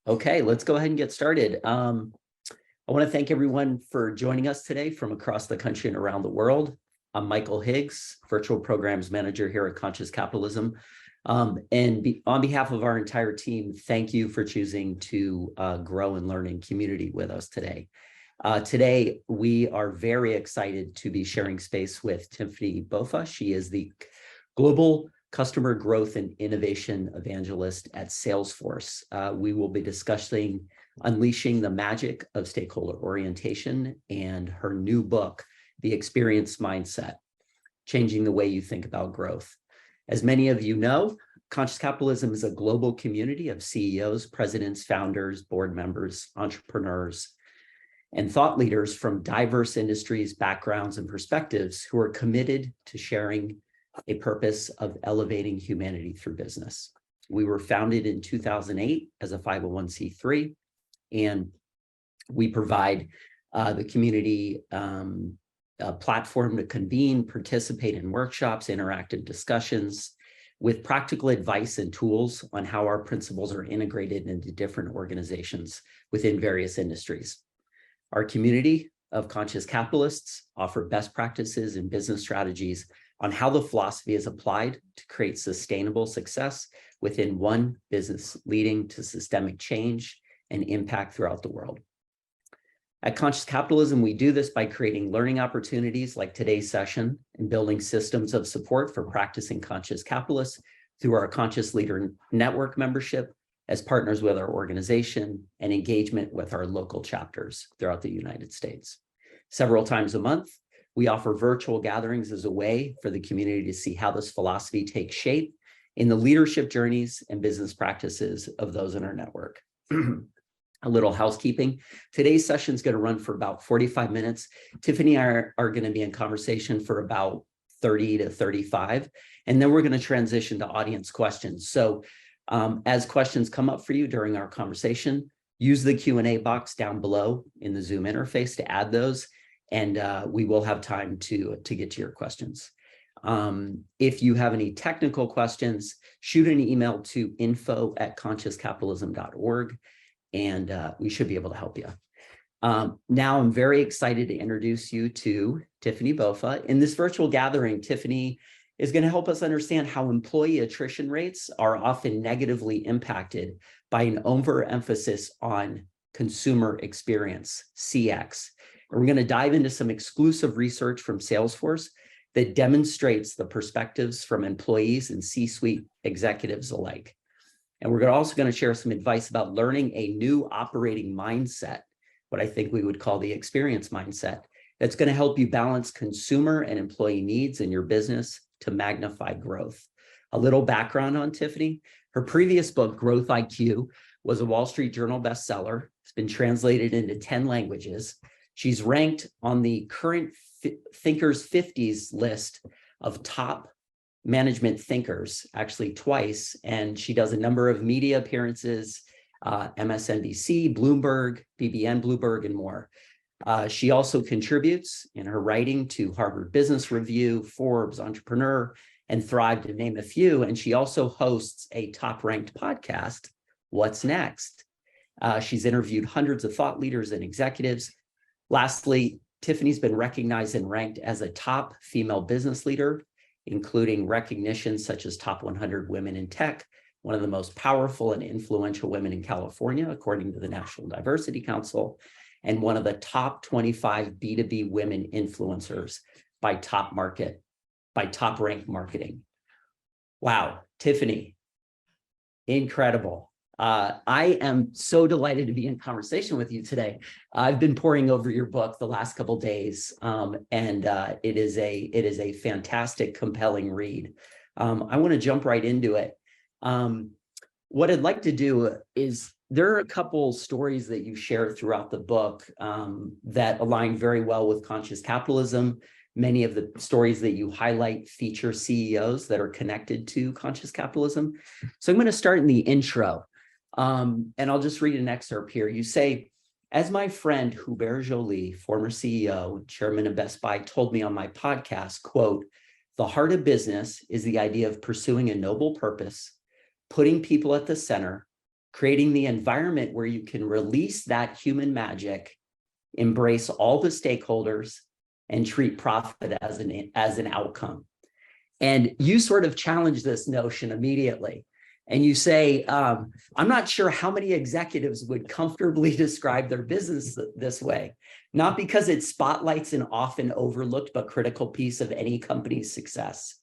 Okay, let's go ahead and get started. I want to thank everyone for joining us today from across the country and around the world. I'm Michael Higgs, Virtual Programs Manager here at Conscious Capitalism. On behalf of our entire team, thank you for choosing to grow and learn in community with us today. Today, we are very excited to be sharing space with Tiffani Bova. She is the Global Customer Growth and Innovation Evangelist at Salesforce. We will be discussing unleashing the magic of stakeholder orientation and her new book, The Experience Mindset, Changing the Way You Think About Growth. As many of you know, Conscious Capitalism is a global community of CEOs, presidents, founders, board members, entrepreneurs, and thought leaders from diverse industries, backgrounds, and perspectives who are committed to sharing a purpose of elevating humanity through business. We were founded in 2008 as a 501c3, and we provide the community a platform to convene, participate in workshops, interactive discussions with practical advice and tools on how our principles are integrated into different organizations within various industries. Our community of conscious capitalists offer best practices and business strategies on how the philosophy is applied to create sustainable success within one business, leading to systemic change and impact throughout the world. At Conscious Capitalism, we do this by creating learning opportunities like today's session and building systems of support for practicing conscious capitalists through our Conscious Leader Network membership as partners with our organization and engagement with our local chapters throughout the United States. Several times a month, we offer virtual gatherings as a way for the community to see how this philosophy takes shape in the leadership journeys and business practices of those in our network. A little housekeeping. Today's session is going to run for about 45 minutes. Tiffani and I are going to be in conversation for about 30 to 35, and then we're going to transition to audience questions. So as questions come up for you during our conversation, use the Q&A box down below in the Zoom interface to add those, and we will have time to get to your questions. If you have any technical questions, shoot an email to info@consciouscapitalism.org, and we should be able to help you. Now I'm very excited to introduce you to Tiffani Bova. In this virtual gathering, Tiffani is going to help us understand how employee attrition rates are often negatively impacted by an overemphasis on consumer experience, CX. And we're going to dive into some exclusive research from Salesforce that demonstrates the perspectives from employees and C-suite executives alike. And we're also going to share some advice about learning a new operating mindset, what I think we would call the experience mindset, that's going to help you balance consumer and employee needs in your business to magnify growth. A little background on Tiffani. Her previous book, Growth IQ, was a Wall Street Journal bestseller. It's been translated into 10 languages. She's ranked on the current Thinkers 50s list of top management thinkers, actually twice, and she does a number of media appearances, MSNBC, Bloomberg, BBN Bloomberg, and more. She also contributes in her writing to Harvard Business Review, Forbes, Entrepreneur, and Thrive, to name a few. And she also hosts a top-ranked podcast, What's Next? She's interviewed hundreds of thought leaders and executives. Lastly, Tiffani's been recognized and ranked as a top female business leader, including recognitions such as Top 100 Women in Tech, one of the most powerful and influential women in California, according to the National Diversity Council, and one of the top 25 B2B women influencers by Top Rank Marketing. Wow, Tiffani, incredible. I am so delighted to be in conversation with you today. I've been poring over your book the last couple of days, and it is a fantastic, compelling read. I want to jump right into it. What I'd like to do is, there are a couple stories that you share throughout the book that align very well with conscious capitalism. Many of the stories that you highlight feature CEOs that are connected to conscious capitalism. So I'm going to start in the intro. And I'll just read an excerpt here. You say, as my friend Hubert Joly, former CEO, chairman of Best Buy, told me on my podcast, quote, the heart of business is the idea of pursuing a noble purpose, putting people at the center, creating the environment where you can release that human magic, embrace all the stakeholders, and treat profit as an outcome. And you sort of challenge this notion immediately. And you say, I'm not sure how many executives would comfortably describe their business this way, not because it spotlights an often overlooked but critical piece of any company's success,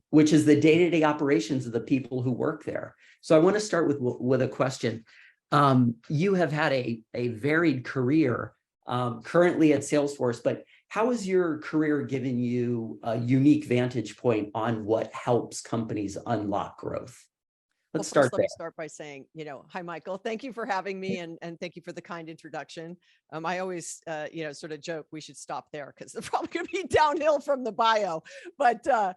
which is the day-to-day operations of the people who work there. So I want to start with a question. You have had a varied career, currently at Salesforce, but how has your career given you a unique vantage point on what helps companies unlock growth? Let's start there. Let me start by saying, hi, Michael. Thank you for having me, and thank you for the kind introduction. I always, sort of joke we should stop there because they're probably going to be downhill from the bio. But let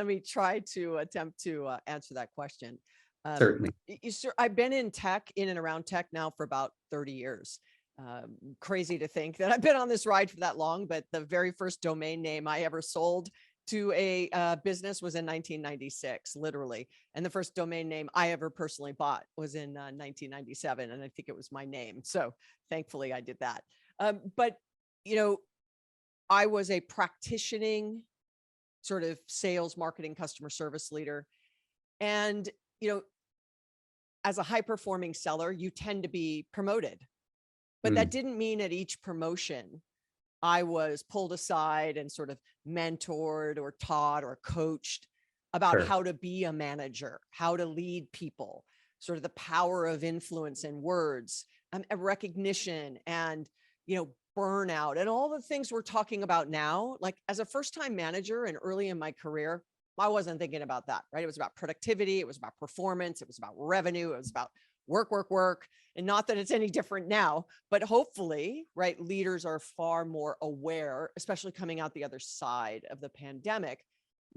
me try to attempt to answer that question. Certainly. I've been in and around tech now for about 30 years. Crazy to think that I've been on this ride for that long, but the very first domain name I ever sold to a business was in 1996, literally. And the first domain name I ever personally bought was in 1997. And I think it was my name. So thankfully I did that. But, I was a practicing sort of sales, marketing, customer service leader. And, as a high performing seller, you tend to be promoted. But that didn't mean at each promotion, I was pulled aside and sort of mentored or taught or coached about how to be a manager, how to lead people, sort of the power of influence and words, recognition and, burnout and all the things we're talking about now. Like as a first-time manager and early in my career, I wasn't thinking about that, right? It was about productivity. It was about performance. It was about revenue. It was about work. And not that it's any different now, but hopefully, right, leaders are far more aware, especially coming out the other side of the pandemic,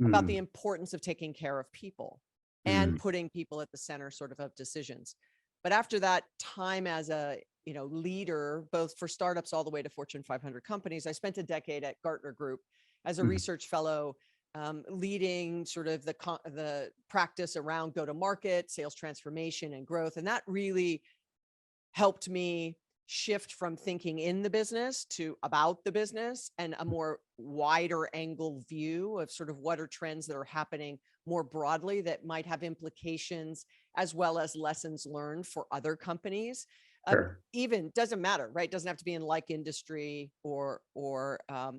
about the importance of taking care of people and putting people at the center sort of decisions. But after that time as a, leader, both for startups all the way to Fortune 500 companies, I spent a decade at Gartner Group as a research fellow, leading sort of the practice around go-to-market, sales transformation and growth. And that really helped me shift from thinking in the business to about the business and a more wider angle view of sort of what are trends that are happening more broadly that might have implications as well as lessons learned for other companies. Even doesn't matter, right? Doesn't have to be in like industry or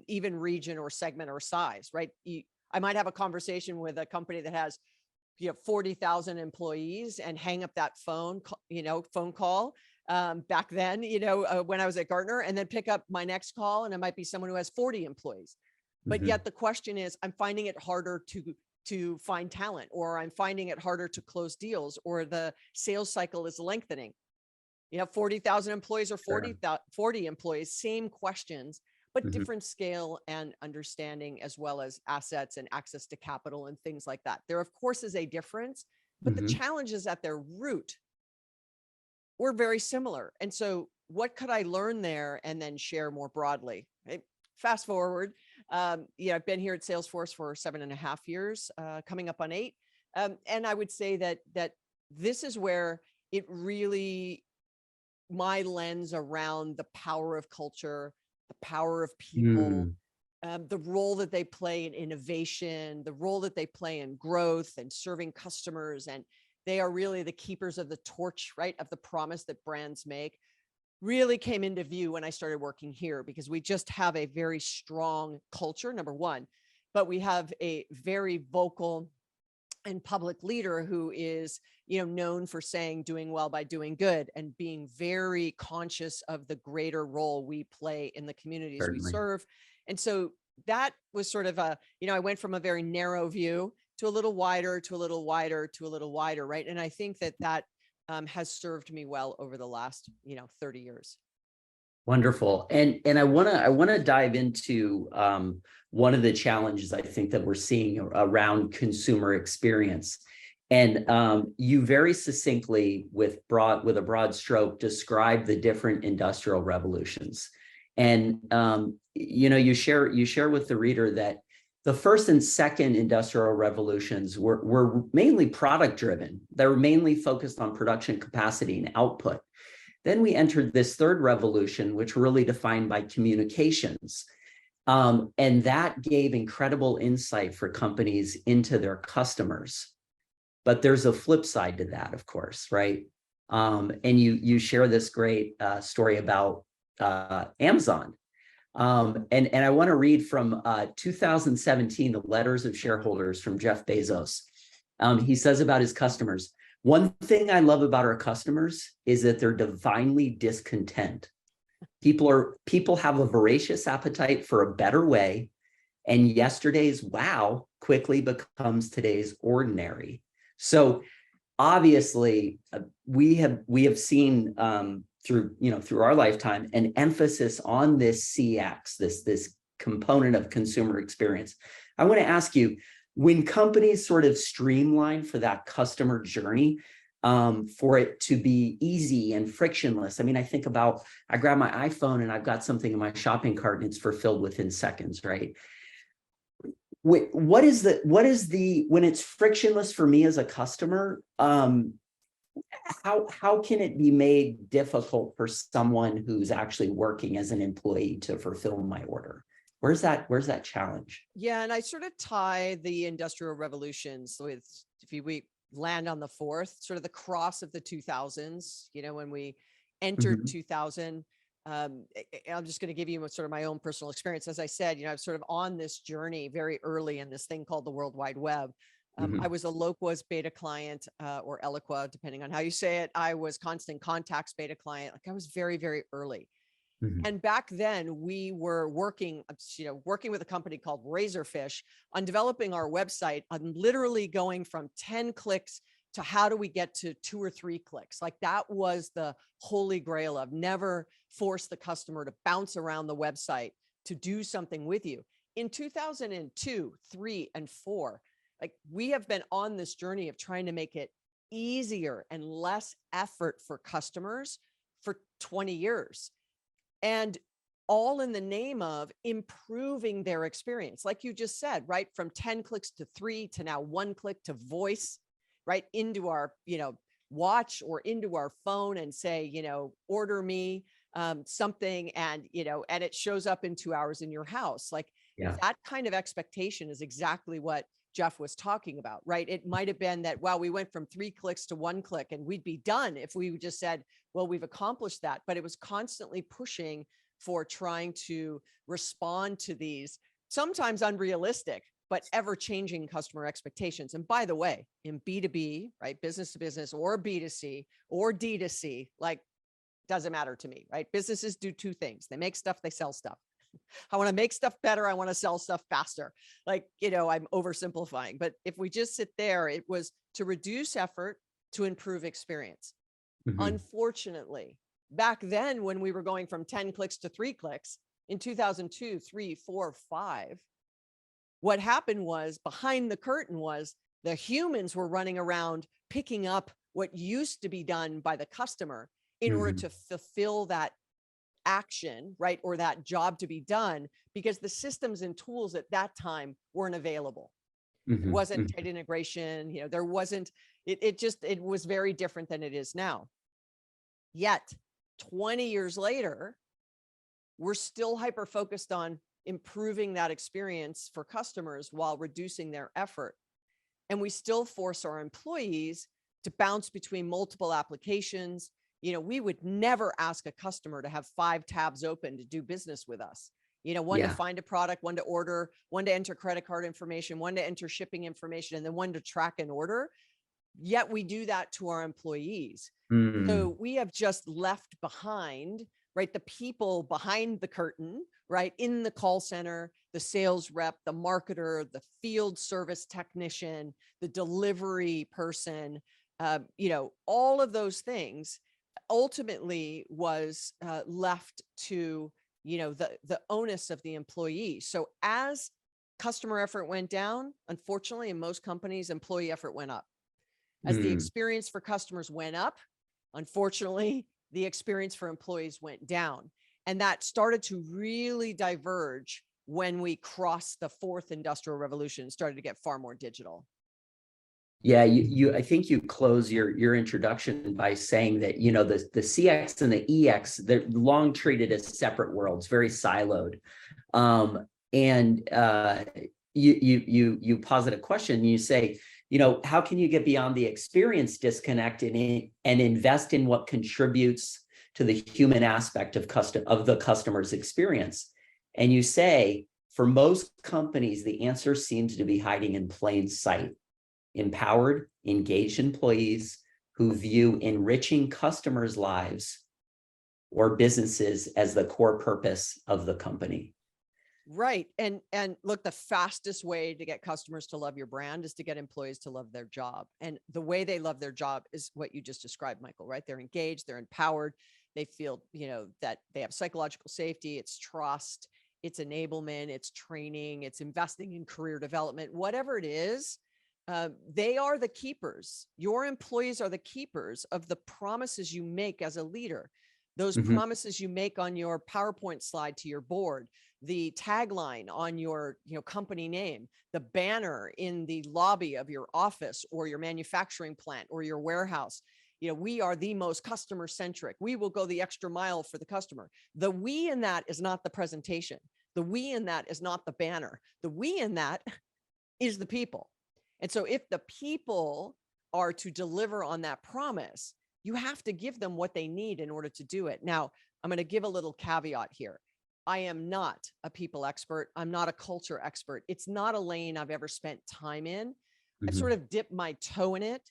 even region or segment or size, right? I might have a conversation with a company that has 40,000 employees and hang up that phone call back then, when I was at Gartner, and then pick up my next call and it might be someone who has 40 employees. But yet the question is, I'm finding it harder to find talent, or I'm finding it harder to close deals, or the sales cycle is lengthening. 40,000 employees or 40 employees, same questions, but different scale and understanding, as well as assets and access to capital and things like that. There, of course, is a difference, but the challenges at their root were very similar. And so what could I learn there and then share more broadly? Right? Fast forward, I've been here at Salesforce for 7.5 years, coming up on 8. And I would say that this is where it really, my lens around the power of culture, the power of people, the role that they play in innovation, the role that they play in growth and serving customers. And they are really the keepers of the torch, right, of the promise that brands make, really came into view when I started working here, because we just have a very strong culture, number one, but we have a very vocal and public leader who is, known for saying doing well by doing good and being very conscious of the greater role we play in the communities we serve. And so that was sort of I went from a very narrow view to a little wider, to a little wider, to a little wider, right? And I think that has served me well over the last, 30 years. Wonderful. And I want to dive into one of the challenges I think that we're seeing around consumer experience. And you very succinctly, with a broad stroke, describe the different industrial revolutions. And you share with the reader that the first and second industrial revolutions were mainly product driven. They were mainly focused on production capacity and output. Then we entered this third revolution, which were really defined by communications. And that gave incredible insight for companies into their customers. But there's a flip side to that, of course, right? And you share this great story about Amazon. And I want to read from 2017, the letters of shareholders from Jeff Bezos. He says about his customers, "One thing I love about our customers is that they're divinely discontent. People have a voracious appetite for a better way, and yesterday's wow quickly becomes today's ordinary." So obviously, we have seen through our lifetime an emphasis on this CX, this component of consumer experience. I want to ask you, when companies sort of streamline for that customer journey, for it to be easy and frictionless. I mean, I grab my iPhone and I've got something in my shopping cart and it's fulfilled within seconds, right? When it's frictionless for me as a customer, how can it be made difficult for someone who's actually working as an employee to fulfill my order? Where's that challenge? Yeah, and I sort of tie the industrial revolutions with, if we land on the fourth, sort of the cross of the 2000s, when we entered 2000. I'm just going to give you sort of my own personal experience. As I said, I was sort of on this journey very early in this thing called the World Wide Web. I was a Loqua's beta client, or Eloqua, depending on how you say it. I was Constant Contact's beta client. Like, I was very, very early. And back then we were working with a company called Razorfish on developing our website, on literally going from 10 clicks to how do we get to 2 or 3 clicks. Like, that was the holy grail of never force the customer to bounce around the website to do something with you. In 2002, 3, and 4, like, we have been on this journey of trying to make it easier and less effort for customers for 20 years. And all in the name of improving their experience. Like you just said, right? From 10 clicks to 3 to now 1 click to voice, right? Into our, watch or into our phone and say, order me something, and, and it shows up in 2 hours in your house. Like, that kind of expectation is exactly what Jeff was talking about, right? It might have been that, wow, we went from 3 clicks to 1 click and we'd be done if we just said, well, we've accomplished that. But it was constantly pushing for trying to respond to these sometimes unrealistic, but ever-changing customer expectations. And by the way, in B2B, right, business to business, or B2C or D2C, like, doesn't matter to me, right? Businesses do 2 things. They make stuff, they sell stuff. I want to make stuff better. I want to sell stuff faster. Like, I'm oversimplifying, but if we just sit there, it was to reduce effort, to improve experience. Unfortunately, back then, when we were going from 10 clicks to 3 clicks in 2002, 3, 4, 5, what happened was, behind the curtain was, the humans were running around picking up what used to be done by the customer in order to fulfill that action, right? Or that job to be done, because the systems and tools at that time weren't available. There wasn't tight integration, there wasn't, it was very different than it is now. Yet 20 years later, we're still hyper focused on improving that experience for customers while reducing their effort. And we still force our employees to bounce between multiple applications. We would never ask a customer to have 5 tabs open to do business with us. One to find a product, one to order, one to enter credit card information, one to enter shipping information, and then one to track an order. Yet we do that to our employees. So we have just left behind, right, the people behind the curtain, right, in the call center, the sales rep, the marketer, the field service technician, the delivery person, all of those things ultimately was left to, the onus of the employee. So as customer effort went down, unfortunately, in most companies, employee effort went up. As the experience for customers went up, unfortunately, the experience for employees went down. And that started to really diverge when we crossed the fourth industrial revolution, started to get far more digital. Yeah, I think you close your introduction by saying that, the CX and the EX, they're long treated as separate worlds, very siloed. And you posit a question, you say, how can you get beyond the experience disconnect and invest in what contributes to the human aspect of the customer's experience? And you say, for most companies, the answer seems to be hiding in plain sight. Empowered, engaged employees who view enriching customers' lives or businesses as the core purpose of the company. Right. And look, the fastest way to get customers to love your brand is to get employees to love their job. And the way they love their job is what you just described, Michael, right? They're engaged, they're empowered, they feel, that they have psychological safety, it's trust, it's enablement, it's training, it's investing in career development, whatever it is. They are the keepers. Your employees are the keepers of the promises you make as a leader. Those promises you make on your PowerPoint slide to your board, the tagline on your company name, the banner in the lobby of your office or your manufacturing plant or your warehouse. We are the most customer centric. We will go the extra mile for the customer. The we in that is not the presentation. The we in that is not the banner. The we in that is the people. And so if the people are to deliver on that promise, you have to give them what they need in order to do it. Now, I'm going to give a little caveat here. I am not a people expert. I'm not a culture expert. It's not a lane I've ever spent time in. I've sort of dipped my toe in it,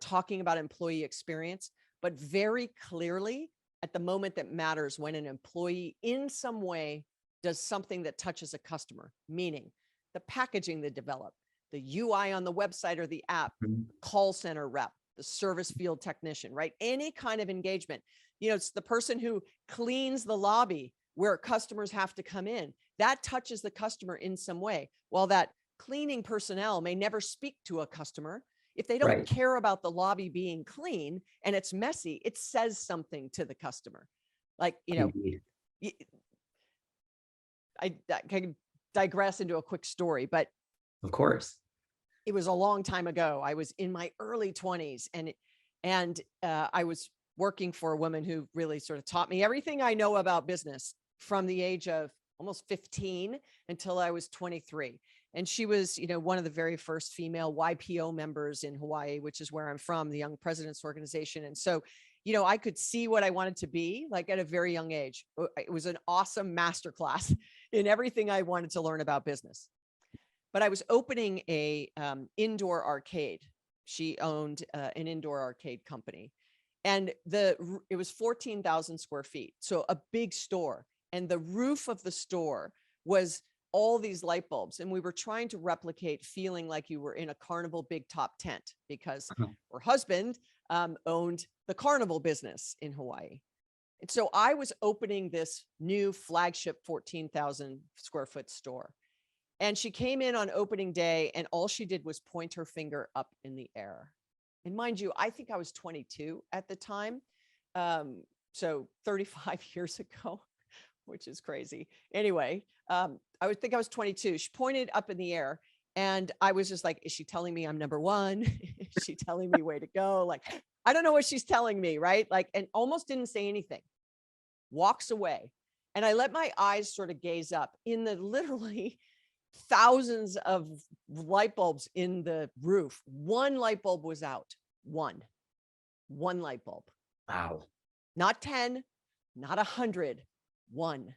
talking about employee experience, but very clearly at the moment that matters, when an employee in some way does something that touches a customer, meaning the packaging they develop, the UI on the website or the app, call center rep, the service field technician, right? Any kind of engagement. It's the person who cleans the lobby where customers have to come in. That touches the customer in some way. While that cleaning personnel may never speak to a customer, if they don't care about the lobby being clean and it's messy, it says something to the customer. Like, I can digress into a quick story, but of course. It was a long time ago. I was in my early 20s and I was working for a woman who really sort of taught me everything I know about business from the age of almost 15 until I was 23. And she was, one of the very first female YPO members in Hawaii, which is where I'm from, the Young Presidents Organization. And so, I could see what I wanted to be like at a very young age. It was an awesome masterclass in everything I wanted to learn about business. But I was opening a indoor arcade. She owned an indoor arcade company, and it was 14,000 square feet, so a big store. And the roof of the store was all these light bulbs, and we were trying to replicate feeling like you were in a Carnival big top tent, because her husband owned the Carnival business in Hawaii. And so I was opening this new flagship 14,000 square foot store. And she came in on opening day, and all she did was point her finger up in the air. And mind you, I think I was 22 at the time. So 35 years ago, which is crazy. Anyway, I would think I was 22. She pointed up in the air, and I was just like, is she telling me I'm number one? Is she telling me way to go? Like, I don't know what she's telling me, right? Like, and almost didn't say anything. Walks away. And I let my eyes sort of gaze up in the literally thousands of light bulbs in the roof. One light bulb was out. One light bulb. Wow. Not 10, not 100, one.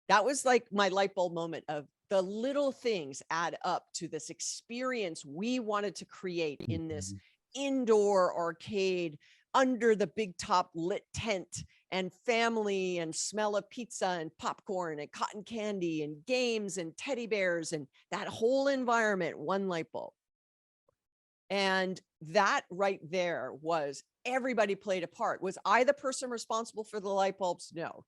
That was like my light bulb moment of the little things add up to this experience we wanted to create in this indoor arcade under the big top lit tent, and family and smell of pizza and popcorn and cotton candy and games and teddy bears and that whole environment, one light bulb. And that right there was everybody played a part. Was I the person responsible for the light bulbs? No.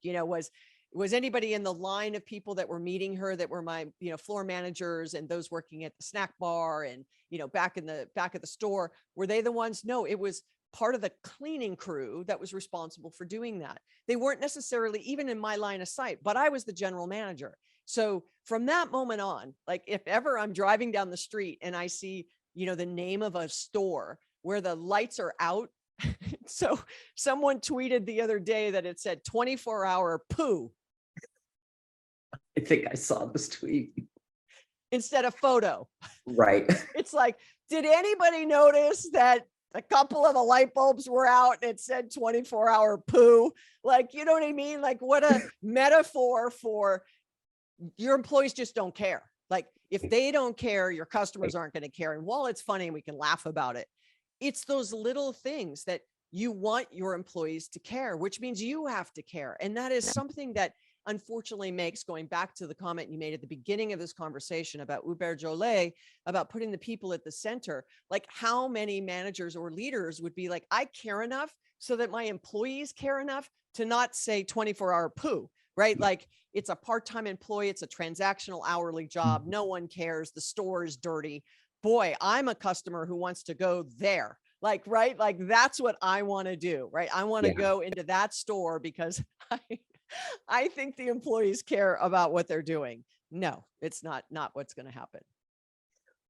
Was anybody in the line of people that were meeting her that were my, floor managers and those working at the snack bar and, back of the store? Were they the ones? No, it was part of the cleaning crew that was responsible for doing that. They weren't necessarily even in my line of sight, but I was the general manager. So from that moment on, like if ever I'm driving down the street and I see, the name of a store where the lights are out. So someone tweeted the other day that it said 24-hour poo I think I saw this tweet. instead of photo. Right. It's like, did anybody notice that a couple of the light bulbs were out and it said 24-hour poo? Like, you know what I mean? Like, what a metaphor for your employees just don't care. Like, if they don't care, your customers aren't going to care. And while it's funny and we can laugh about it, it's those little things that you want your employees to care, which means you have to care. And that is something that unfortunately makes, going back to the comment you made at the beginning of this conversation about Hubert Joly, about putting the people at the center, like how many managers or leaders would be like, I care enough so that my employees care enough to not say 24-hour poo, right? Like it's a part-time employee, it's a transactional hourly job. No one cares. The store is dirty. Boy, I'm a customer who wants to go there. Like, right? Like that's what I want to do, right? I want to go into that store because I think the employees care about what they're doing. No, it's not what's going to happen.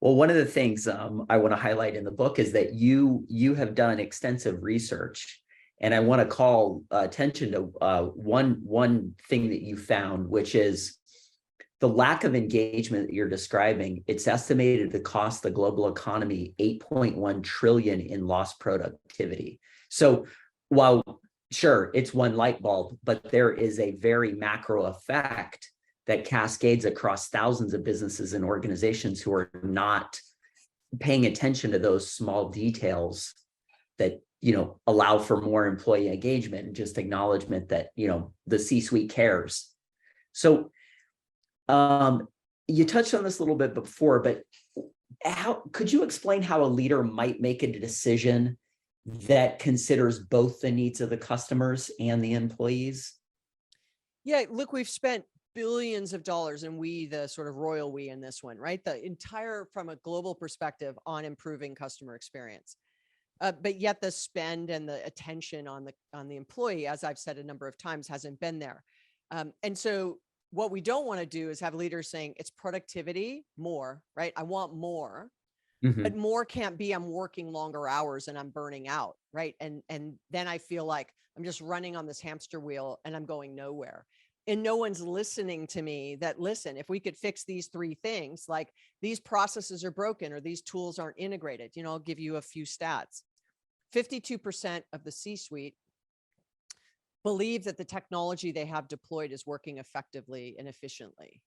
Well, one of the things I want to highlight in the book is that you have done extensive research, and I want to call attention to one thing that you found, which is the lack of engagement that you're describing. It's estimated to cost the global economy 8.1 trillion in lost productivity. So while sure, it's one light bulb, but there is a very macro effect that cascades across thousands of businesses and organizations who are not paying attention to those small details that, allow for more employee engagement and just acknowledgement that, the C-suite cares. So you touched on this a little bit before, but how could you explain how a leader might make a decision that considers both the needs of the customers and the employees? Yeah, look, we've spent billions of dollars, and we, the sort of royal we in this one, right? The entire, from a global perspective, on improving customer experience. But yet the spend and the attention on the employee, as I've said a number of times, hasn't been there. And so what we don't want to do is have leaders saying it's productivity more, right? I want more. But more can't be I'm working longer hours and I'm burning out, right? And then I feel like I'm just running on this hamster wheel and I'm going nowhere. And no one's listening to me that, listen, if we could fix these three things, like these processes are broken or these tools aren't integrated. I'll give you a few stats. 52% of the C-suite believe that the technology they have deployed is working effectively and efficiently,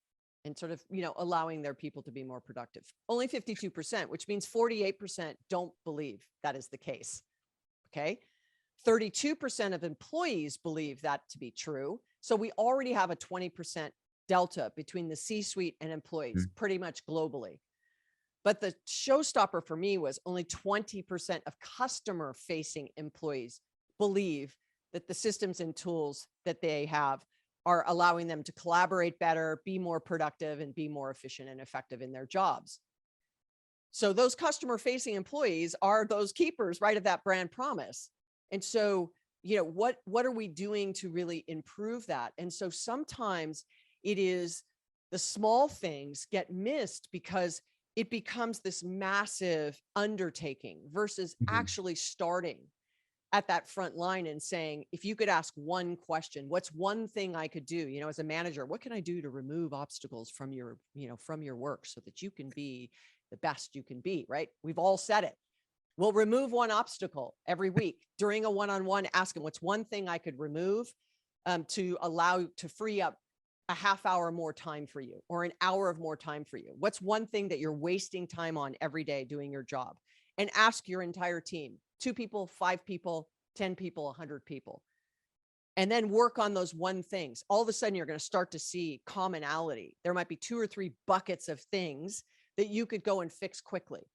and sort of, allowing their people to be more productive. Only 52%, which means 48% don't believe that is the case. Okay. 32% of employees believe that to be true. So we already have a 20% delta between the C-suite and employees, pretty much globally. But the showstopper for me was only 20% of customer-facing employees believe that the systems and tools that they have are allowing them to collaborate better, be more productive, and be more efficient and effective in their jobs. So those customer-facing employees are those keepers, right, of that brand promise. And so, what are we doing to really improve that? And so sometimes it is the small things get missed because it becomes this massive undertaking versus actually starting at that front line and saying, if you could ask one question, what's one thing I could do, as a manager, what can I do to remove obstacles from your, from your work so that you can be the best you can be, right? We've all said it. We'll remove one obstacle every week during a one-on-one. Ask them, what's one thing I could remove to free up a half hour more time for you or an hour of more time for you? What's one thing that you're wasting time on every day doing your job? And ask your entire team, 2 people, 5 people, 10 people, 100 people, and then work on those one things. All of a sudden, you're going to start to see commonality. There might be 2 or 3 buckets of things that you could go and fix quickly.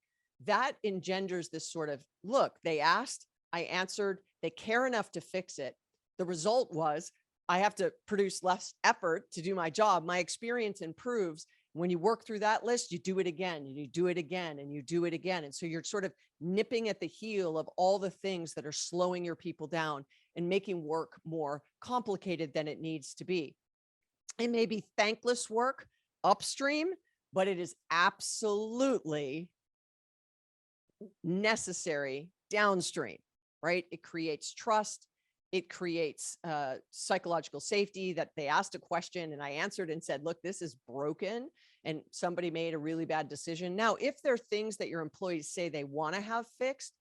That engenders this sort of, look, they asked, I answered, they care enough to fix it. The result was I have to produce less effort to do my job. My experience improves. When you work through that list, you do it again and you do it again and you do it again. And so you're sort of nipping at the heel of all the things that are slowing your people down and making work more complicated than it needs to be. It may be thankless work upstream, but it is absolutely necessary downstream, right? It creates trust. It creates psychological safety, that they asked a question and I answered and said, look, this is broken and somebody made a really bad decision. Now, if there are things that your employees say they want to have fixed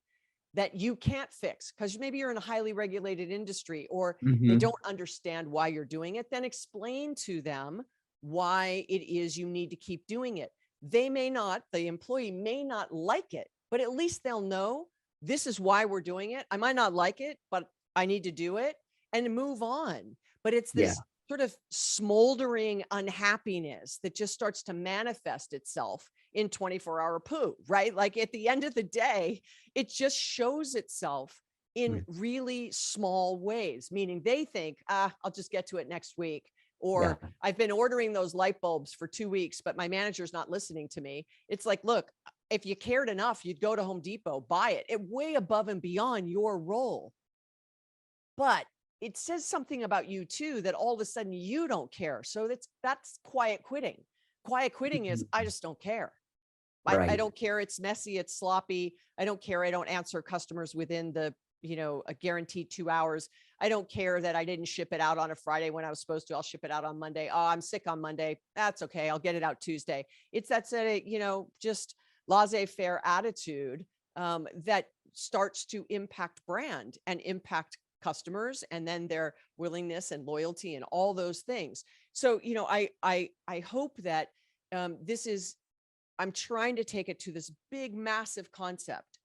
that you can't fix because maybe you're in a highly regulated industry or they don't understand why you're doing it, then explain to them why it is you need to keep doing it. They may not, the employee may not like it, but at least they'll know this is why we're doing it. I might not like it, but I need to do it and move on. But it's Yeah. this sort of smoldering unhappiness that just starts to manifest itself in 24-hour poo, right? Like at the end of the day, it just shows itself in really small ways, meaning they think, I'll just get to it next week. Or I've been ordering those light bulbs for 2 weeks, but my manager's not listening to me. It's like, look, if you cared enough, you'd go to Home Depot, buy it way above and beyond your role. But it says something about you too, that all of a sudden you don't care. So that's quiet quitting. Quiet quitting is, I just don't care. I don't care. It's messy. It's sloppy. I don't care. I don't answer customers within the, a guaranteed 2 hours. I don't care that I didn't ship it out on a Friday when I was supposed to. I'll ship it out on Monday. Oh, I'm sick on Monday. That's okay. I'll get it out Tuesday. It's that, just laissez-faire attitude that starts to impact brand and impact customers, and then their willingness and loyalty and all those things. So, I hope that I'm trying to take it to this big, massive concept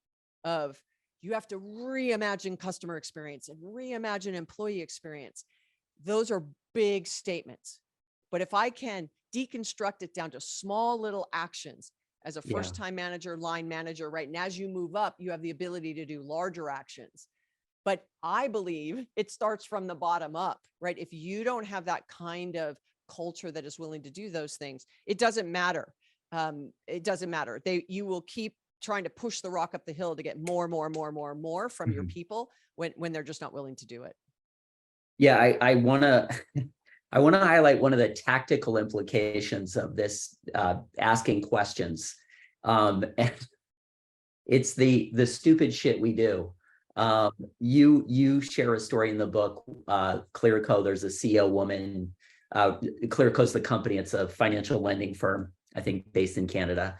of you have to reimagine customer experience and reimagine employee experience. Those are big statements. But if I can deconstruct it down to small little actions as a first-time manager, line manager, right? And as you move up, you have the ability to do larger actions. But I believe it starts from the bottom up, right? If you don't have that kind of culture that is willing to do those things, it doesn't matter. It doesn't matter. You will keep trying to push the rock up the hill to get more from your people when they're just not willing to do it. Yeah, I want to I want to highlight one of the tactical implications of this asking questions. And it's the stupid shit we do. You share a story in the book, Clearco. There's a CEO woman. Clearco's the company. It's a financial lending firm, I think, based in Canada.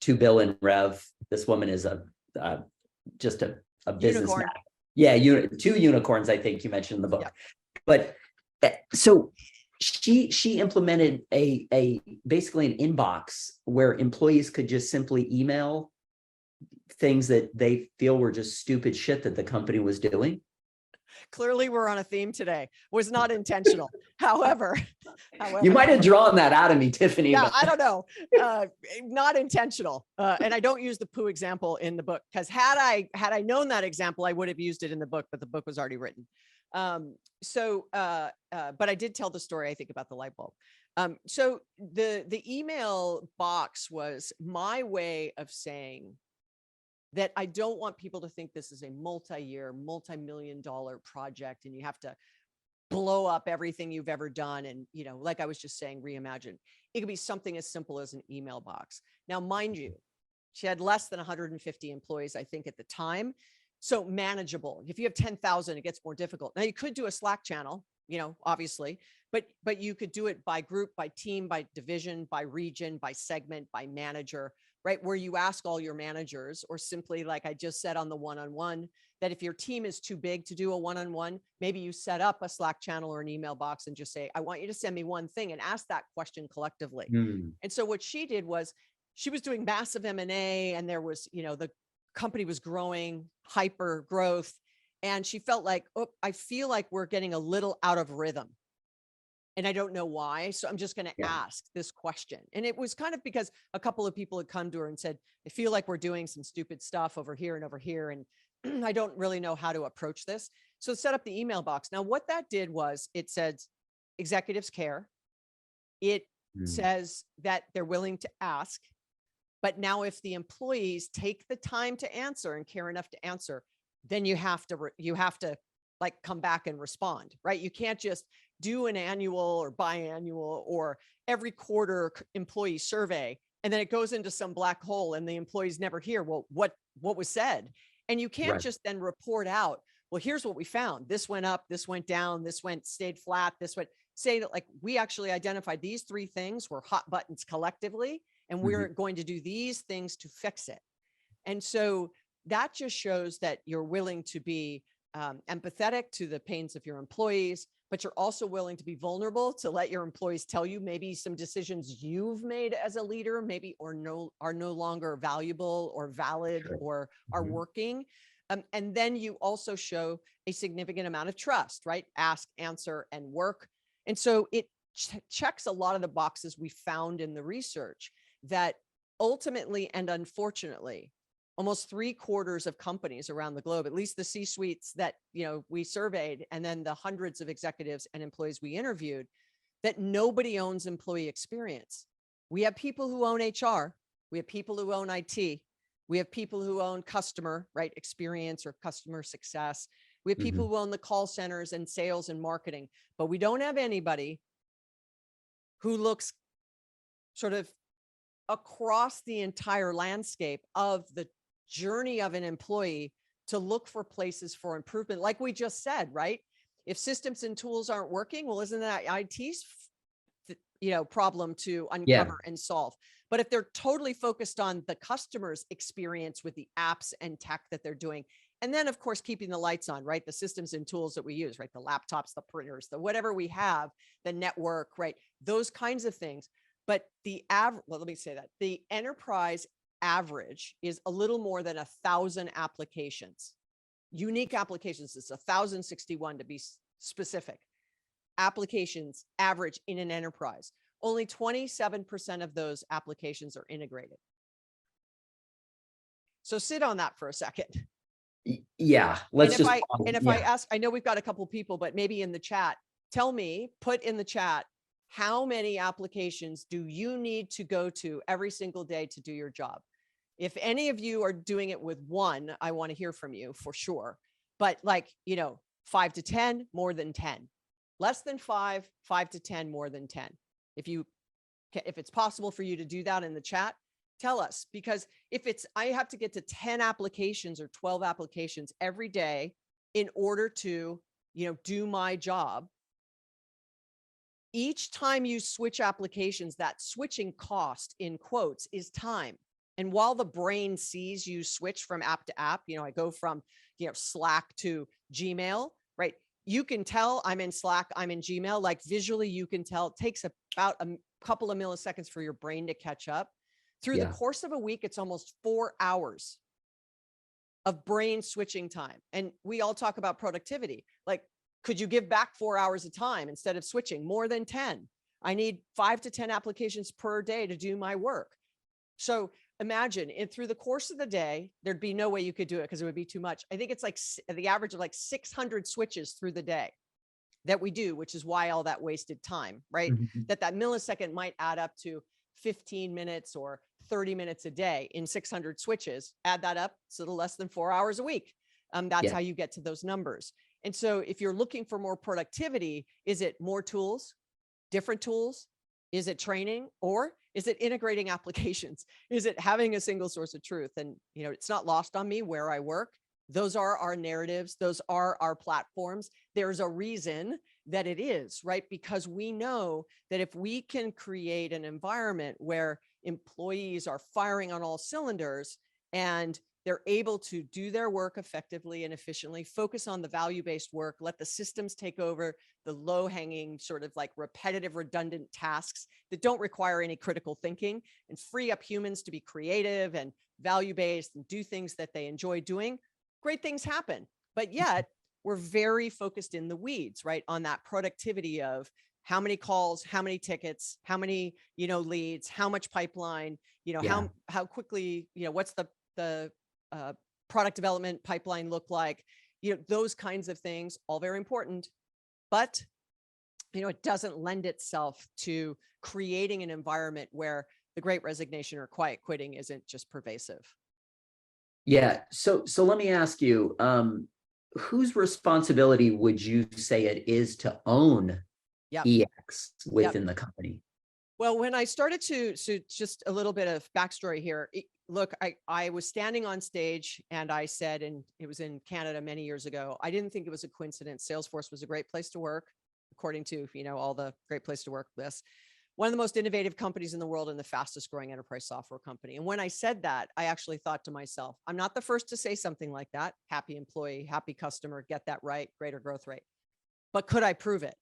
$2 billion rev. This woman is just a business. Yeah, 2 unicorns, I think you mentioned in the book. Yep. But so she implemented a basically an inbox where employees could just simply email things that they feel were just stupid shit that the company was doing. Clearly, we're on a theme today. Was not intentional. However, you might have drawn that out of me, Tiffani. Yeah, I don't know. Not intentional. And I don't use the poo example in the book because had I known that example, I would have used it in the book, but the book was already written. But I did tell the story, I think, about the light bulb. So the email box was my way of saying that I don't want people to think this is a multi-year, multi-million-dollar project and you have to blow up everything you've ever done. And, like I was just saying, reimagine. It could be something as simple as an email box. Now, mind you, she had less than 150 employees, I think, at the time. So manageable. If you have 10,000, it gets more difficult. Now you could do a Slack channel, obviously, but you could do it by group, by team, by division, by region, by segment, by manager, right? Where you ask all your managers, or simply, like I just said on the one-on-one, that if your team is too big to do a one-on-one, maybe you set up a Slack channel or an email box and just say, I want you to send me one thing, and ask that question collectively. And so what she did was she was doing massive M&A, and there was, the company was growing, hyper growth. And she felt like, oh, I feel like we're getting a little out of rhythm. And I don't know why. So I'm just going to ask this question. And it was kind of because a couple of people had come to her and said, I feel like we're doing some stupid stuff over here and over here. And I don't really know how to approach this. So set up the email box. Now, what that did was it said, executives care. It says that they're willing to ask. But now if the employees take the time to answer and care enough to answer, then you have to like come back and respond, right? You can't just do an annual or biannual or every quarter employee survey, and then it goes into some black hole and the employees never hear, well, what was said? And you can't Right. just then report out, well, here's what we found. This went up, this went down, this stayed flat, this went, say that like we actually identified these 3 things were hot buttons collectively, and we're going to do these things to fix it. And so that just shows that you're willing to be empathetic to the pains of your employees, but you're also willing to be vulnerable to let your employees tell you maybe some decisions you've made as a leader, maybe are no longer valuable or valid Sure. or are working. And then you also show a significant amount of trust, right? Ask, answer, and work. And so it checks a lot of the boxes we found in the research that ultimately and unfortunately, almost 3/4 of companies around the globe, at least the C-suites that, we surveyed, and then the hundreds of executives and employees we interviewed, that nobody owns employee experience. We have people who own HR. We have people who own IT. We have people who own customer, right, experience or customer success. We have people who own the call centers and sales and marketing, but we don't have anybody who looks sort of across the entire landscape of the journey of an employee to look for places for improvement. Like we just said, right? If systems and tools aren't working, well, isn't that IT's, problem to uncover and solve? But if they're totally focused on the customer's experience with the apps and tech that they're doing, and then of course, keeping the lights on, right? The systems and tools that we use, right? The laptops, the printers, the whatever we have, the network, right? Those kinds of things. But the average, well, let me say that the enterprise average is a little more than 1,000 applications, unique applications. It's 1,061 to be specific. Applications average in an enterprise. Only 27% of those applications are integrated. So sit on that for a second. Yeah, let's just. I ask, I know we've got a couple people, but maybe in the chat, put in the chat, how many applications do you need to go to every single day to do your job? If any of you are doing it with one, I want to hear from you for sure. But 5 to 10, more than 10, less than 5, 5 to 10, more than 10. If it's possible for you to do that in the chat, tell us, because I have to get to 10 applications or 12 applications every day in order to, do my job. Each time you switch applications, that switching cost in quotes is time. And while the brain sees you switch from app to app, I go from, Slack to Gmail, right? You can tell I'm in Slack, I'm in Gmail, like visually you can tell. It takes about a couple of milliseconds for your brain to catch up. Through the course of a week, it's almost 4 hours of brain switching time. And we all talk about productivity. Like, could you give back 4 hours of time instead of switching? More than 10. I need 5 to 10 applications per day to do my work. So imagine through the course of the day, there'd be no way you could do it because it would be too much. I think it's like the average of like 600 switches through the day that we do, which is why all that wasted time, right? That millisecond might add up to 15 minutes or 30 minutes a day in 600 switches. Add that up, it's a little less than 4 hours a week. That's how you get to those numbers. And so if you're looking for more productivity, is it more tools, different tools? Is it training, or is it integrating applications? Is it having a single source of truth? And, it's not lost on me where I work. Those are our narratives. Those are our platforms. There's a reason that it is, right? Because we know that if we can create an environment where employees are firing on all cylinders and they're able to do their work effectively and efficiently, focus on the value-based work, let the systems take over the low-hanging sort of like repetitive, redundant tasks that don't require any critical thinking, and free up humans to be creative and value-based and do things that they enjoy doing, great things happen. But yet we're very focused in the weeds, right? On that productivity of how many calls, how many tickets, how many, leads, how much pipeline, how quickly, what's the product development pipeline look like, those kinds of things, all very important, but, it doesn't lend itself to creating an environment where the great resignation or quiet quitting isn't just pervasive. Yeah. So let me ask you, whose responsibility would you say it is to own Yep. EX Yep. within the company? Well, when I started so just a little bit of backstory here. Look, I was standing on stage and I said, and it was in Canada many years ago, I didn't think it was a coincidence. Salesforce was a great place to work, according to, all the great place to work lists. One of the most innovative companies in the world and the fastest growing enterprise software company. And when I said that, I actually thought to myself, I'm not the first to say something like that. Happy employee, happy customer, get that right, greater growth rate. But could I prove it?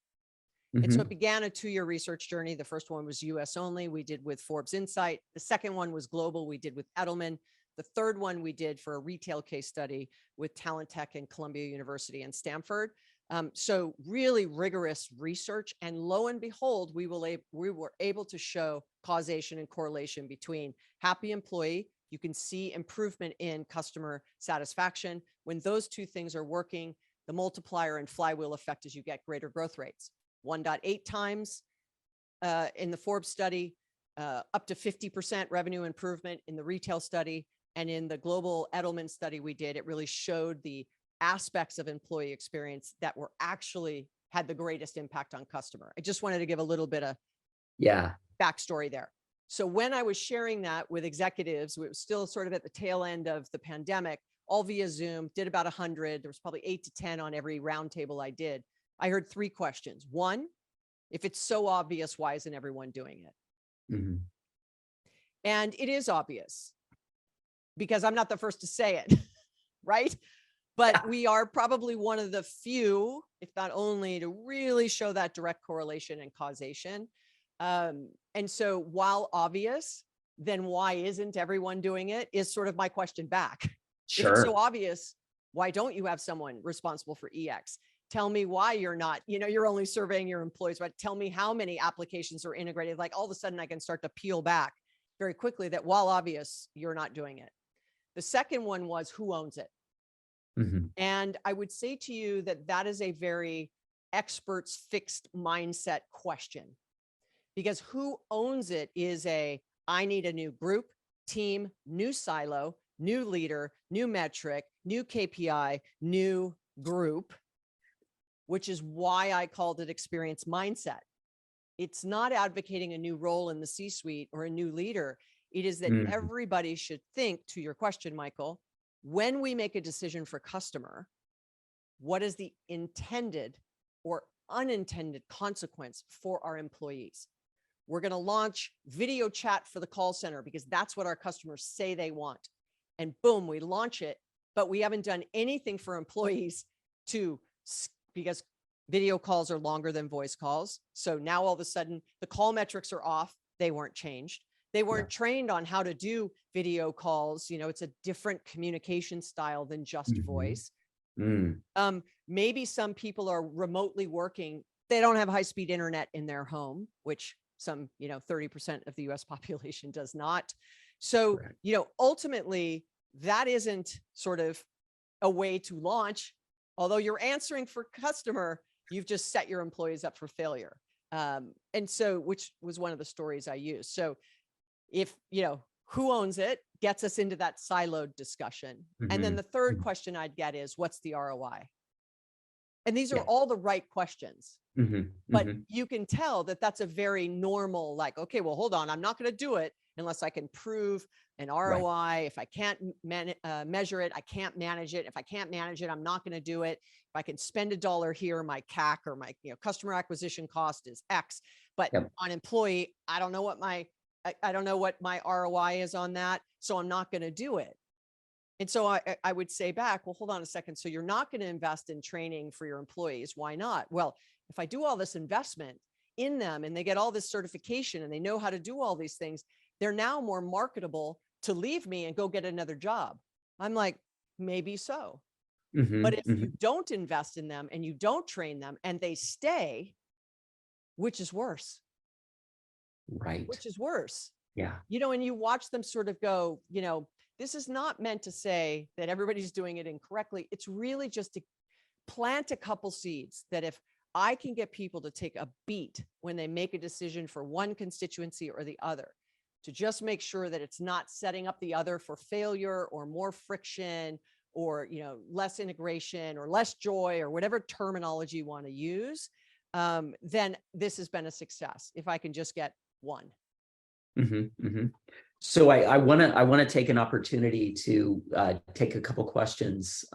And so it began a 2-year research journey. The first one was US only. We did with Forbes Insight. The second one was global. We did with Edelman. The third one we did for a retail case study with Talent Tech and Columbia University and Stanford. So really rigorous research. And lo and behold, we were able to show causation and correlation between happy employee. You can see improvement in customer satisfaction. When those two things are working, the multiplier and flywheel effect is you get greater growth rates. 1.8 times in the Forbes study, up to 50% revenue improvement in the retail study. And in the global Edelman study we did, it really showed the aspects of employee experience that were actually had the greatest impact on customer. I just wanted to give a little bit of backstory there. So when I was sharing that with executives, we were still sort of at the tail end of the pandemic, all via Zoom, did about 100. There was probably 8 to 10 on every roundtable I did. I heard 3 questions. One, if it's so obvious, why isn't everyone doing it? And it is obvious because I'm not the first to say it, right? But we are probably one of the few, if not only, to really show that direct correlation and causation. And so while obvious, then why isn't everyone doing it is sort of my question back. If it's so obvious, why don't you have someone responsible for EX? Tell me why you're not, you're only surveying your employees, but tell me how many applications are integrated. Like all of a sudden I can start to peel back very quickly that while obvious, you're not doing it. The second one was who owns it? And I would say to you that that is a very experts fixed mindset question, because who owns it is I need a new group, team, new silo, new leader, new metric, new KPI, new group, which is why I called it experience mindset. It's not advocating a new role in the C-suite or a new leader. It is that everybody should think, to your question, Michael, when we make a decision for customer, what is the intended or unintended consequence for our employees? We're going to launch video chat for the call center because that's what our customers say they want. And boom, we launch it, but we haven't done anything for employees because video calls are longer than voice calls. So now all of a sudden the call metrics are off. They weren't changed. They weren't trained on how to do video calls. It's a different communication style than just voice. Maybe some people are remotely working. They don't have high-speed internet in their home, which some, 30% of the US population does not. So, ultimately that isn't sort of a way to launch. Although you're answering for customer, you've just set your employees up for failure. And so, which was one of the stories I used. So if, who owns it gets us into that siloed discussion. And then the third question I'd get is, what's the ROI? And these are all the right questions, but you can tell that that's a very normal, like, okay, well, hold on. I'm not going to do it unless I can prove an ROI. If I can't measure it, I can't manage it. If I can't manage it, I'm not going to do it. If I can spend $1 here, my CAC or my customer acquisition cost is X, but on employee, I don't know what my ROI is on that. So I'm not going to do it. And so I would say back, well, hold on a second. So you're not going to invest in training for your employees. Why not? Well, if I do all this investment in them and they get all this certification and they know how to do all these things, they're now more marketable to leave me and go get another job. I'm like, maybe so. But if you don't invest in them and you don't train them and they stay, which is worse? Right. Which is worse? Yeah. And you watch them sort of go, this is not meant to say that everybody's doing it incorrectly. It's really just to plant a couple seeds that if I can get people to take a beat when they make a decision for one constituency or the other, to just make sure that it's not setting up the other for failure or more friction or, less integration or less joy or whatever terminology you want to use, then this has been a success. If I can just get one. So I want to take an opportunity to take a couple questions.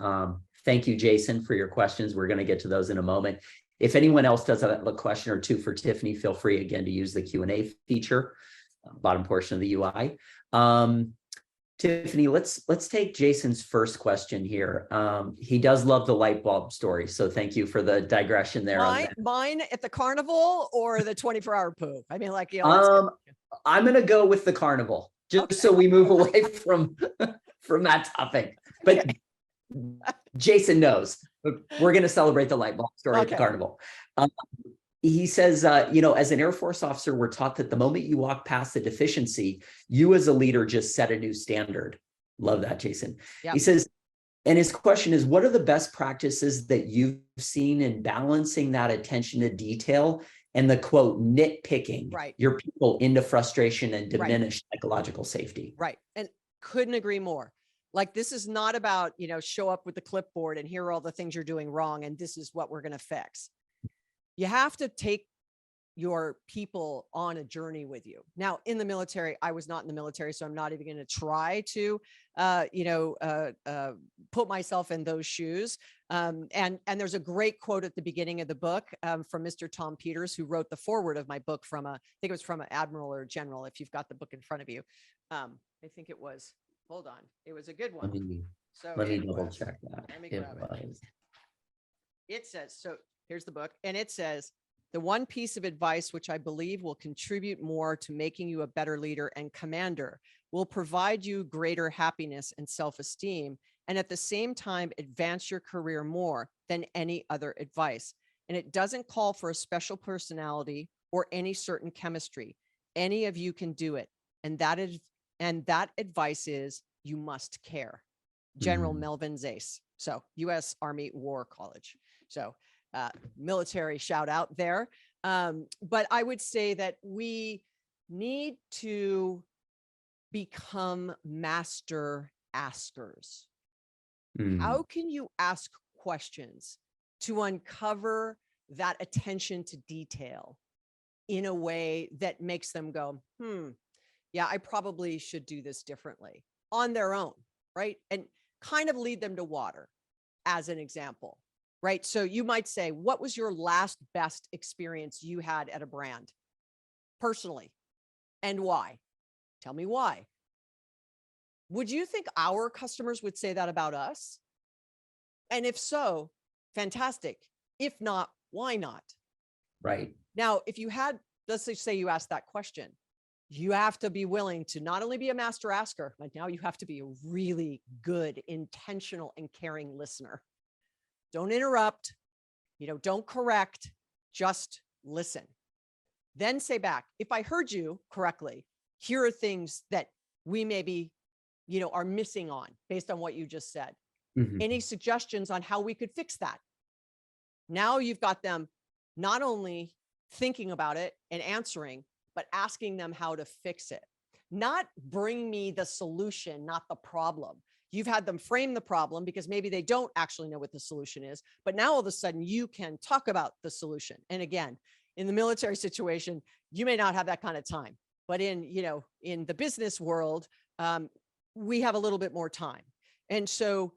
Thank you, Jason, for your questions. We're going to get to those in a moment. If anyone else does have a question or two for Tiffani, feel free again to use the Q&A feature, bottom portion of the UI. Tiffani, let's take Jason's first question here. He does love the light bulb story, so thank you for the digression there. Mine at the carnival or the 24-hour poo? I mean, like, I'm going to go with the carnival, just so we move away from that topic. But okay. Jason knows we're going to celebrate the light bulb story at the carnival. He says, as an Air Force officer, we're taught that the moment you walk past the deficiency, you as a leader just set a new standard. Love that, Jason. Yep. He says, and his question is, what are the best practices that you've seen in balancing that attention to detail and the quote nitpicking your people into frustration and diminish psychological safety? Right. And couldn't agree more. Like, this is not about, show up with the clipboard and here are all the things you're doing wrong, and this is what we're going to fix. You have to take your people on a journey with you. Now, in the military, I was not in the military, so I'm not even going to try to, put myself in those shoes. And there's a great quote at the beginning of the book from Mr. Tom Peters, who wrote the foreword of my book I think it was from an admiral or general, if you've got the book in front of you. I think it was, hold on. It was a good one. Let me double check that. Let me grab it. It says, so here's the book. And it says, the one piece of advice which I believe will contribute more to making you a better leader and commander, will provide you greater happiness and self-esteem, and at the same time advance your career more than any other advice. And it doesn't call for a special personality or any certain chemistry. Any of you can do it. And that advice is, you must care. General Melvin Zais. So U.S. Army War College. So military shout out there. But I would say that we need to become master askers. How can you ask questions to uncover that attention to detail in a way that makes them go, yeah, I probably should do this differently on their own, right? And kind of lead them to water as an example. Right. So you might say, what was your last best experience you had at a brand personally, and why? Tell me why. Would you think our customers would say that about us? And if so, fantastic. If not, why not? Right. Now, if you had, let's just say you asked that question, you have to be willing to not only be a master asker, but now you have to be a really good, intentional, and caring listener. Don't interrupt, don't correct, just listen. Then say back, if I heard you correctly, here are things that we maybe, are missing on based on what you just said. Any suggestions on how we could fix that? Now you've got them not only thinking about it and answering, but asking them how to fix it. Not bring me the solution, not the problem. You've had them frame the problem because maybe they don't actually know what the solution is, but now all of a sudden you can talk about the solution. And again, in the military situation, you may not have that kind of time, but in the business world, we have a little bit more time. And so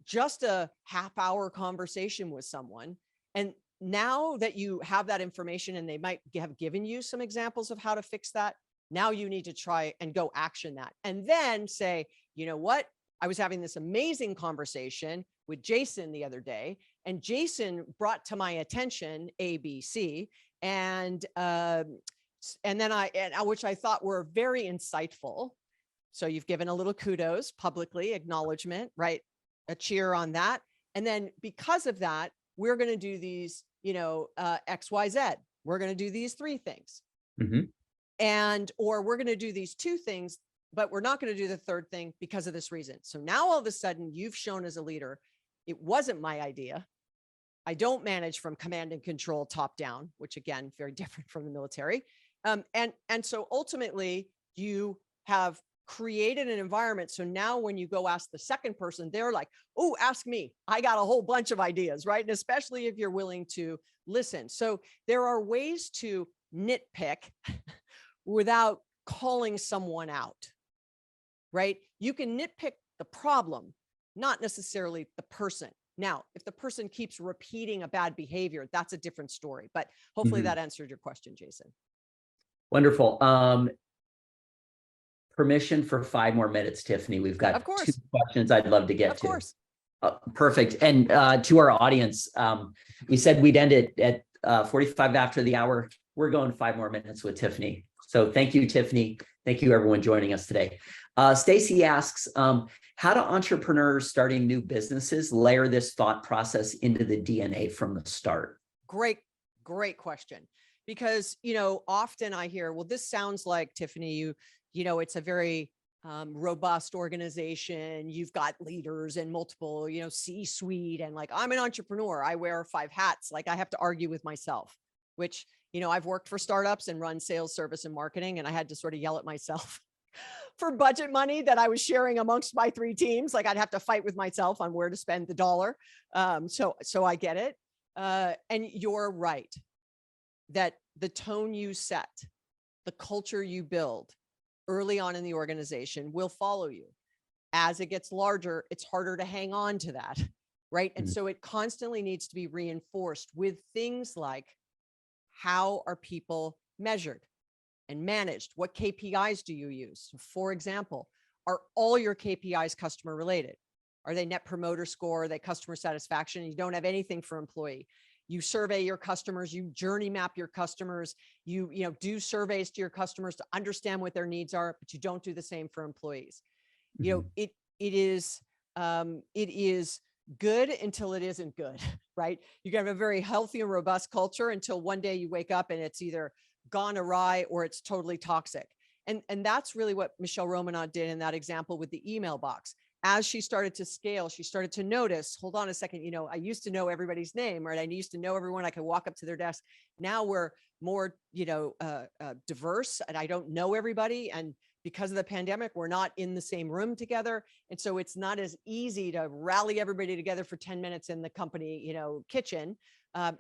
just a half-hour conversation with someone, and now that you have that information and they might have given you some examples of how to fix that, now you need to try and go action that. And then say, you know what? I was having this amazing conversation with Jason the other day, and Jason brought to my attention ABC, and then which I thought were very insightful. So you've given a little kudos publicly, acknowledgement, right? A cheer on that. And then because of that, we're going to do these, X, Y, Z. We're going to do these 3 things. Or we're going to do these 2 things, but we're not going to do the 3rd thing because of this reason. So now all of a sudden you've shown as a leader, it wasn't my idea. I don't manage from command and control top down, which again, very different from the military. And so ultimately you have created an environment. So now when you go ask the second person, they're like, oh, ask me. I got a whole bunch of ideas, right? And especially if you're willing to listen. So there are ways to nitpick without calling someone out, right? You can nitpick the problem, not necessarily the person. Now, if the person keeps repeating a bad behavior, that's a different story. But hopefully that answered your question, Jason. Wonderful. Permission for 5 more minutes, Tiffani. We've got Of 2 course. questions I'd love to get Of to. course. Perfect. And to our audience, we said we'd end it at 45 after the hour. We're going 5 more minutes with Tiffani. So thank you, Tiffani. Thank you, everyone joining us today. Stacy asks, how do entrepreneurs starting new businesses layer this thought process into the DNA from the start? Great question. Because, often I hear, well, this sounds like, Tiffani, it's a very robust organization. You've got leaders and multiple, C-suite, and like, I'm an entrepreneur. I wear 5 hats. Like, I have to argue with myself, which, I've worked for startups and run sales, service, and marketing. And I had to sort of yell at myself for budget money that I was sharing amongst my 3 teams. Like, I'd have to fight with myself on where to spend the dollar. So I get it. And you're right that the tone you set, the culture you build early on in the organization will follow you. As it gets larger, it's harder to hang on to that, right? And so it constantly needs to be reinforced with things like, how are people measured and managed? What KPIs do you use? For example, are all your KPIs customer related? Are they net promoter score? Are they customer satisfaction? You don't have anything for employee. You survey your customers, you journey map your customers, you do surveys to your customers to understand what their needs are, but you don't do the same for employees. It is good until it isn't good, right? You can have a very healthy and robust culture until one day you wake up and it's either gone awry or it's totally toxic. And that's really what Michelle Romanow did in that example with the email box. As she started to scale, she started to notice, hold on a second, I used to know everybody's name, right? I used to know everyone. I could walk up to their desk. Now we're more, diverse, and I don't know everybody. And because of the pandemic, we're not in the same room together. And so it's not as easy to rally everybody together for 10 minutes in the company, kitchen.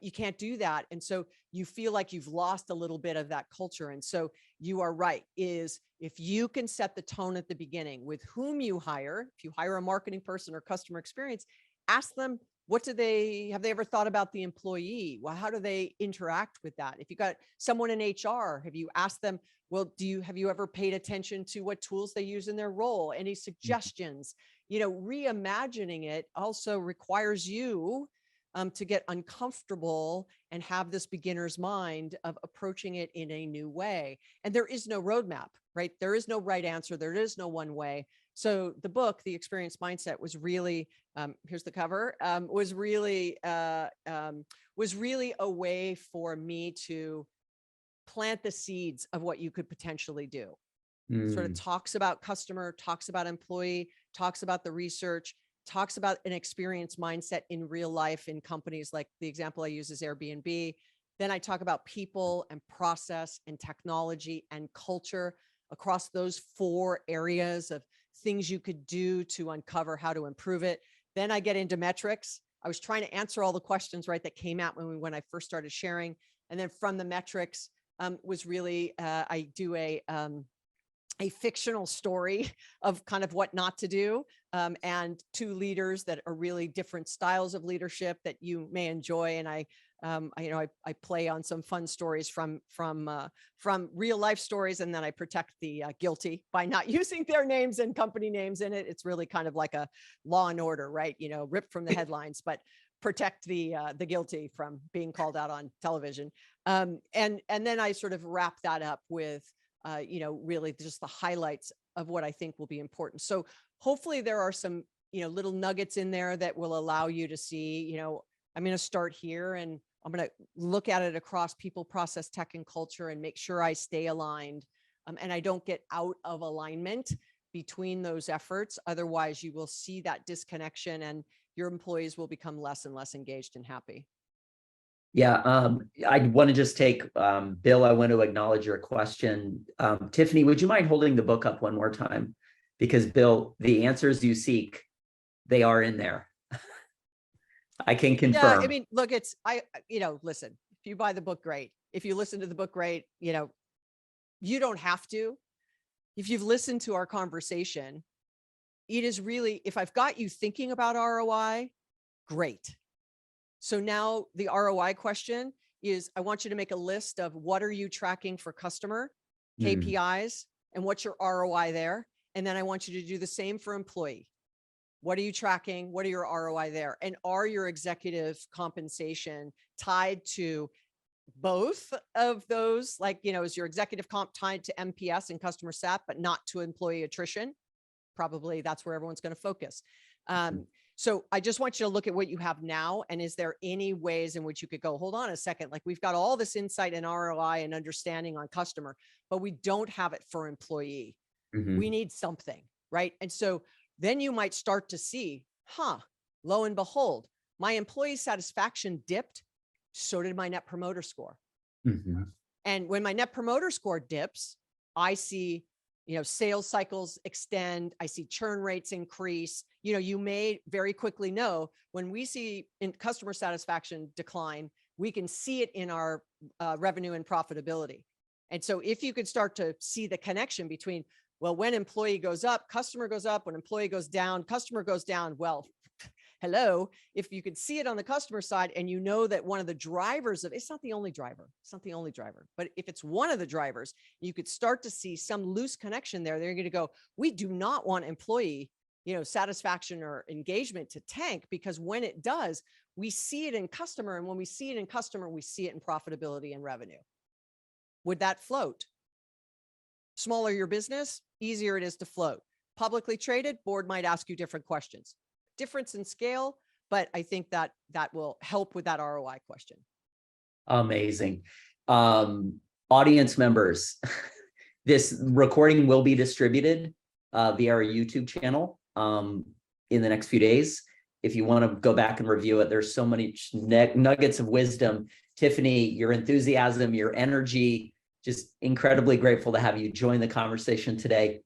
You can't do that. And so you feel like you've lost a little bit of that culture. And so you are right, is if you can set the tone at the beginning with whom you hire, if you hire a marketing person or customer experience, ask them, have they ever thought about the employee? Well, how do they interact with that? If you got someone in HR, have you asked them, well, have you ever paid attention to what tools they use in their role? Any suggestions? Reimagining it also requires you to get uncomfortable and have this beginner's mind of approaching it in a new way. And there is no roadmap, right? There is no right answer. There is no one way. So the book, The Experience Mindset, was really, here's the cover, was really a way for me to plant the seeds of what you could potentially do. Sort of talks about customer, talks about employee, talks about the research, talks about an experience mindset in real life in companies, like the example I use is Airbnb. Then I talk about people and process and technology and culture across those 4 areas of things you could do to uncover how to improve it. Then I get into metrics. I was trying to answer all the questions, right, that came out when I first started sharing. And then from the metrics was really, I do a fictional story of kind of what not to do, and 2 leaders that are really different styles of leadership that you may enjoy. And I play on some fun stories from real life stories, and then I protect the guilty by not using their names and company names in it. It's really kind of like a Law and Order, right? Ripped from the headlines, but protect the guilty from being called out on television. And then I sort of wrap that up with really just the highlights of what I think will be important. So hopefully there are some, little nuggets in there that will allow you to see, I'm going to start here and I'm going to look at it across people, process, tech, and culture, and make sure I stay aligned. And I don't get out of alignment between those efforts. Otherwise, you will see that disconnection and your employees will become less and less engaged and happy. Yeah, I want to just take, Bill, I want to acknowledge your question. Tiffany, would you mind holding the book up one more time? Because Bill, the answers you seek, they are in there. I can Yeah, I confirm. mean, look, listen, if you buy the book, great. If you listen to the book, great. You don't have to. If you've listened to our conversation, it is really, if I've got you thinking about ROI, great. So now the ROI question is, I want you to make a list of what are you tracking for customer KPIs and what's your ROI there? And then I want you to do the same for employee. What are you tracking? What are your ROI there? And are your executive compensation tied to both of those? Like, is your executive comp tied to MPS and customer sat, but not to employee attrition? Probably that's where everyone's going to focus. So I just want you to look at what you have now. And is there any ways in which you could go, hold on a second, like we've got all this insight and ROI and understanding on customer, but we don't have it for employee. We need something, right? And so then you might start to see, lo and behold, my employee satisfaction dipped. So did my net promoter score. And when my net promoter score dips, I see, sales cycles extend. I see churn rates increase. You may very quickly know when we see in customer satisfaction decline, we can see it in our revenue and profitability. And so if you could start to see the connection between, well, when employee goes up, customer goes up, when employee goes down, customer goes down. Well, hello, if you could see it on the customer side and you know that one of the drivers of, it's not the only driver, but if it's one of the drivers, you could start to see some loose connection there. They're going to go, we do not want employee, satisfaction or engagement to tank, because when it does, we see it in customer. And when we see it in customer, we see it in profitability and revenue. Would that float? Smaller your business, easier it is to float. Publicly traded, board might ask you different questions. Difference in scale, but I think that will help with that ROI question. Amazing. Audience members, this recording will be distributed via our YouTube channel in the next few days. If you want to go back and review it, there's so many nuggets of wisdom. Tiffany, your enthusiasm, your energy, just incredibly grateful to have you join the conversation today.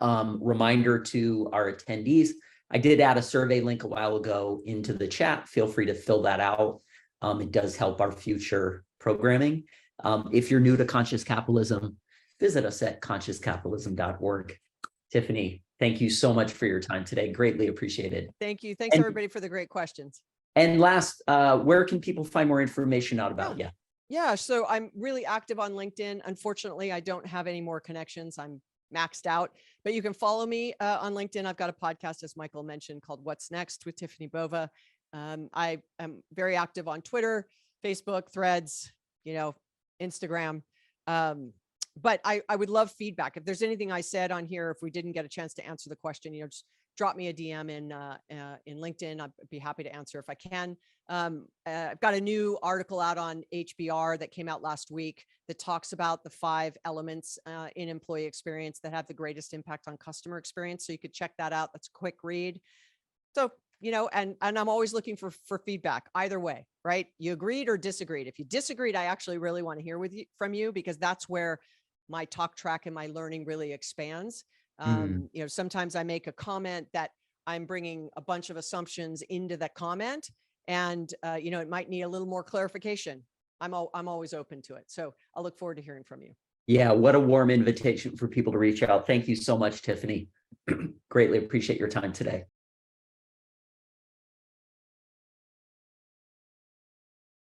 Reminder to our attendees, I did add a survey link a while ago into the chat. Feel free to fill that out. It does help our future programming. If you're new to Conscious Capitalism, visit us at consciouscapitalism.org. Tiffany, thank you so much for your time today. Greatly appreciated. Thank you. Thanks everybody for the great questions. And last, where can people find more information out about you? Yeah, so I'm really active on LinkedIn. Unfortunately, I don't have any more connections. I'm maxed out, but you can follow me on LinkedIn. I've got a podcast, as Michael mentioned, called What's Next with Tiffani Bova. I am very active on Twitter, Facebook, Threads, Instagram. But I would love feedback. If there's anything I said on here, if we didn't get a chance to answer the question, just drop me a DM in LinkedIn. I'd be happy to answer if I can. I've got a new article out on HBR that came out last week that talks about the 5 elements in employee experience that have the greatest impact on customer experience. So you could check that out. That's a quick read. So, and I'm always looking for feedback either way, right? You agreed or disagreed. If you disagreed, I actually really want to hear from you, because that's where my talk track and my learning really expands. Sometimes I make a comment that I'm bringing a bunch of assumptions into that comment, and it might need a little more clarification. I'm always open to it. So I'll look forward to hearing from you. Yeah, what a warm invitation for people to reach out. Thank you so much, Tiffany. Greatly appreciate your time today.